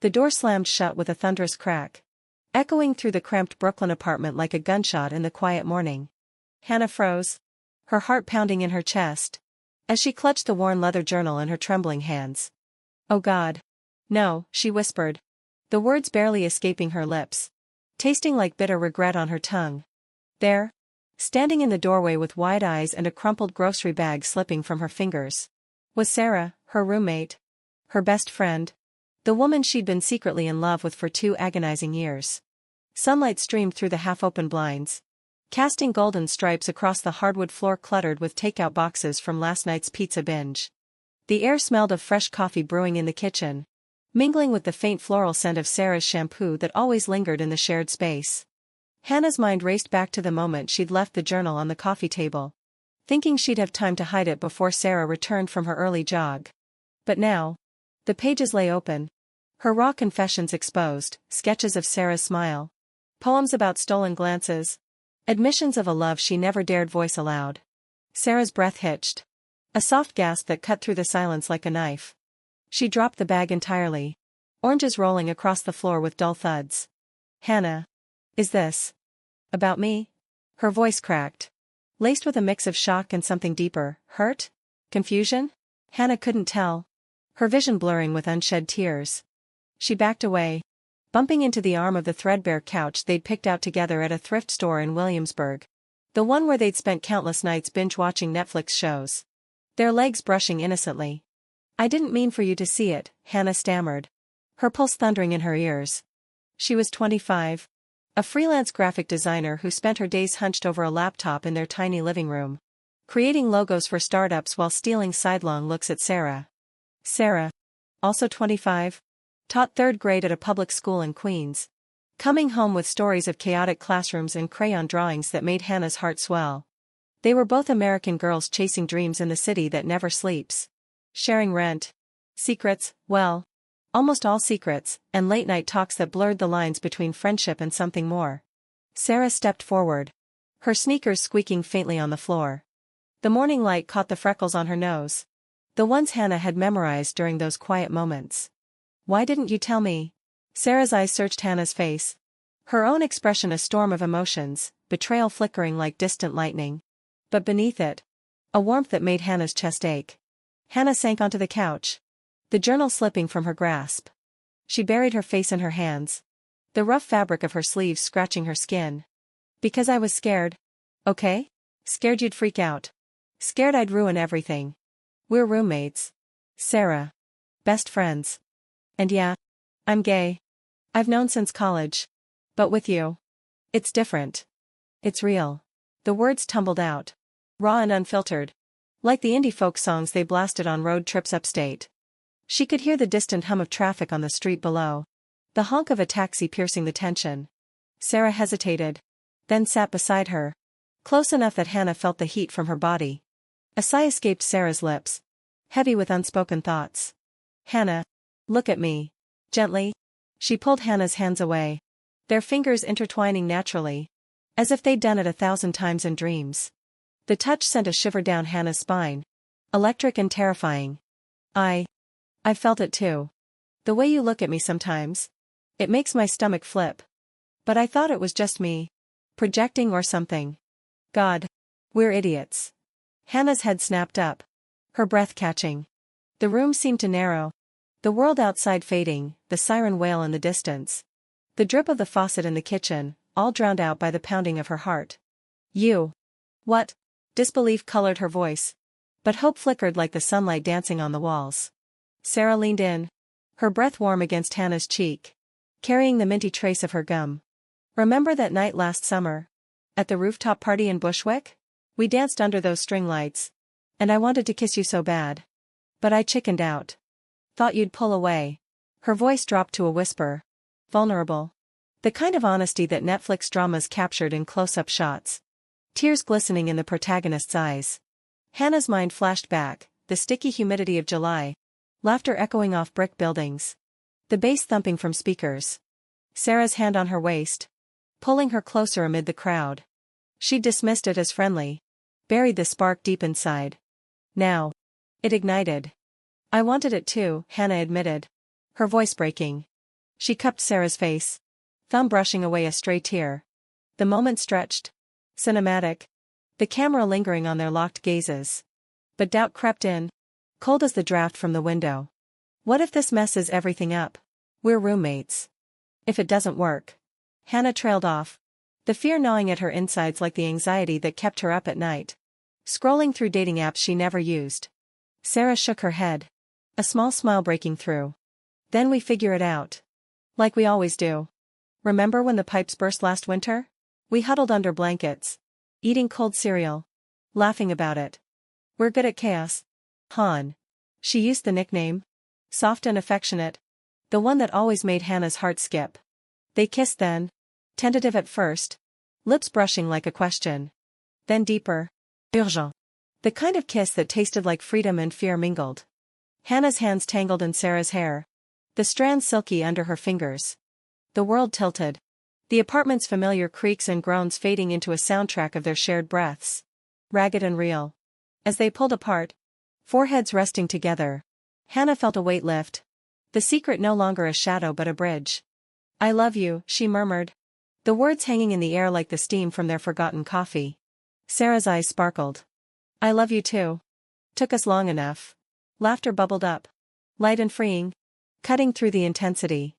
The door slammed shut with a thunderous crack, echoing through the cramped Brooklyn apartment like a gunshot in the quiet morning. Hannah froze, her heart pounding in her chest, as she clutched the worn leather journal in her trembling hands. "Oh God. No," she whispered, the words barely escaping her lips, tasting like bitter regret on her tongue. There, standing in the doorway with wide eyes and a crumpled grocery bag slipping from her fingers, was Sarah, her roommate, her best friend, the woman she'd been secretly in love with for 2 agonizing years. Sunlight streamed through the half-open blinds, casting golden stripes across the hardwood floor cluttered with takeout boxes from last night's pizza binge. The air smelled of fresh coffee brewing in the kitchen, mingling with the faint floral scent of Sarah's shampoo that always lingered in the shared space. Hannah's mind raced back to the moment she'd left the journal on the coffee table, thinking she'd have time to hide it before Sarah returned from her early jog. But now, the pages lay open, her raw confessions exposed, sketches of Sarah's smile, poems about stolen glances, admissions of a love she never dared voice aloud. Sarah's breath hitched, a soft gasp that cut through the silence like a knife. She dropped the bag entirely, oranges rolling across the floor with dull thuds. "Hannah. Is this about me?" Her voice cracked, laced with a mix of shock and something deeper, hurt? Confusion? Hannah couldn't tell, her vision blurring with unshed tears. She backed away, bumping into the arm of the threadbare couch they'd picked out together at a thrift store in Williamsburg, the one where they'd spent countless nights binge-watching Netflix shows, their legs brushing innocently. "I didn't mean for you to see it," Hannah stammered, her pulse thundering in her ears. She was 25, a freelance graphic designer who spent her days hunched over a laptop in their tiny living room, creating logos for startups while stealing sidelong looks at Sarah. Sarah, also 25, taught 3rd grade at a public school in Queens, coming home with stories of chaotic classrooms and crayon drawings that made Hannah's heart swell. They were both American girls chasing dreams in the city that never sleeps. Sharing rent, secrets, well, almost all secrets, and late-night talks that blurred the lines between friendship and something more. Sarah stepped forward, her sneakers squeaking faintly on the floor. The morning light caught the freckles on her nose, the ones Hannah had memorized during those quiet moments. "Why didn't you tell me?" Sarah's eyes searched Hannah's face, her own expression a storm of emotions, betrayal flickering like distant lightning. But beneath it, a warmth that made Hannah's chest ache. Hannah sank onto the couch, the journal slipping from her grasp. She buried her face in her hands, the rough fabric of her sleeves scratching her skin. "Because I was scared. Okay? Scared you'd freak out. Scared I'd ruin everything. We're roommates, Sarah. Best friends. And yeah, I'm gay. I've known since college. But with you, it's different. It's real." The words tumbled out, raw and unfiltered, like the indie folk songs they blasted on road trips upstate. She could hear the distant hum of traffic on the street below, the honk of a taxi piercing the tension. Sarah hesitated, then sat beside her, close enough that Hannah felt the heat from her body. A sigh escaped Sarah's lips, heavy with unspoken thoughts. "Hannah, look at me." Gently, she pulled Hannah's hands away, their fingers intertwining naturally, as if they'd done it 1,000 times in dreams. The touch sent a shiver down Hannah's spine, electric and terrifying. I felt it too. The way you look at me sometimes. It makes my stomach flip. But I thought it was just me. Projecting or something. God. We're idiots." Hannah's head snapped up, her breath catching. The room seemed to narrow, the world outside fading, the siren wail in the distance, the drip of the faucet in the kitchen, all drowned out by the pounding of her heart. "You. What?" Disbelief colored her voice, but hope flickered like the sunlight dancing on the walls. Sarah leaned in, her breath warm against Hannah's cheek, carrying the minty trace of her gum. "Remember that night last summer? At the rooftop party in Bushwick? We danced under those string lights, and I wanted to kiss you so bad. But I chickened out. Thought you'd pull away." Her voice dropped to a whisper. Vulnerable. The kind of honesty that Netflix dramas captured in close-up shots. Tears glistening in the protagonist's eyes. Hannah's mind flashed back, the sticky humidity of July, laughter echoing off brick buildings, the bass thumping from speakers. Sarah's hand on her waist, pulling her closer amid the crowd. She'd dismissed it as friendly, buried the spark deep inside. Now, it ignited. "I wanted it too," Hannah admitted, her voice breaking. She cupped Sarah's face, thumb brushing away a stray tear. The moment stretched. Cinematic. The camera lingering on their locked gazes. But doubt crept in, cold as the draft from the window. What if this messes everything up? We're roommates. If it doesn't work. Hannah trailed off, the fear gnawing at her insides like the anxiety that kept her up at night. Scrolling through dating apps she never used. Sarah shook her head, a small smile breaking through. Then we figure it out. Like we always do. Remember when the pipes burst last winter? We huddled under blankets, eating cold cereal, laughing about it. We're good at chaos. Han. She used the nickname. Soft and affectionate. The one that always made Hannah's heart skip. They kissed then. Tentative at first. Lips brushing like a question. Then deeper. Urgent. The kind of kiss that tasted like freedom and fear mingled. Hannah's hands tangled in Sarah's hair. The strands silky under her fingers. The world tilted. The apartment's familiar creaks and groans fading into a soundtrack of their shared breaths. Ragged and real. As they pulled apart, foreheads resting together, Hannah felt a weight lift. The secret no longer a shadow but a bridge. I love you, she murmured. The words hanging in the air like the steam from their forgotten coffee. Sarah's eyes sparkled. I love you too. Took us long enough. Laughter bubbled up. Light and freeing. Cutting through the intensity.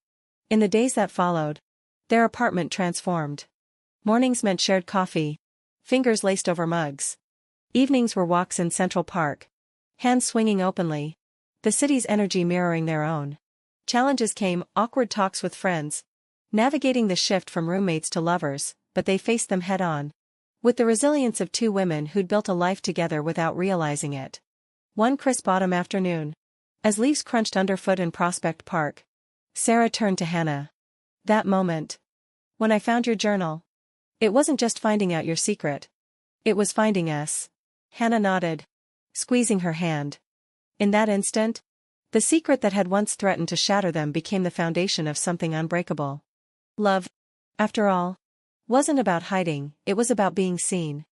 In the days that followed, their apartment transformed. Mornings meant shared coffee. Fingers laced over mugs. Evenings were walks in Central Park. Hands swinging openly. The city's energy mirroring their own. Challenges came, awkward talks with friends. Navigating the shift from roommates to lovers, but they faced them head-on. With the resilience of two women who'd built a life together without realizing it. One crisp autumn afternoon. As leaves crunched underfoot in Prospect Park, Sarah turned to Hannah. That moment. When I found your journal. It wasn't just finding out your secret. It was finding us. Hannah nodded, squeezing her hand. In that instant, the secret that had once threatened to shatter them became the foundation of something unbreakable. Love, after all, wasn't about hiding, it was about being seen.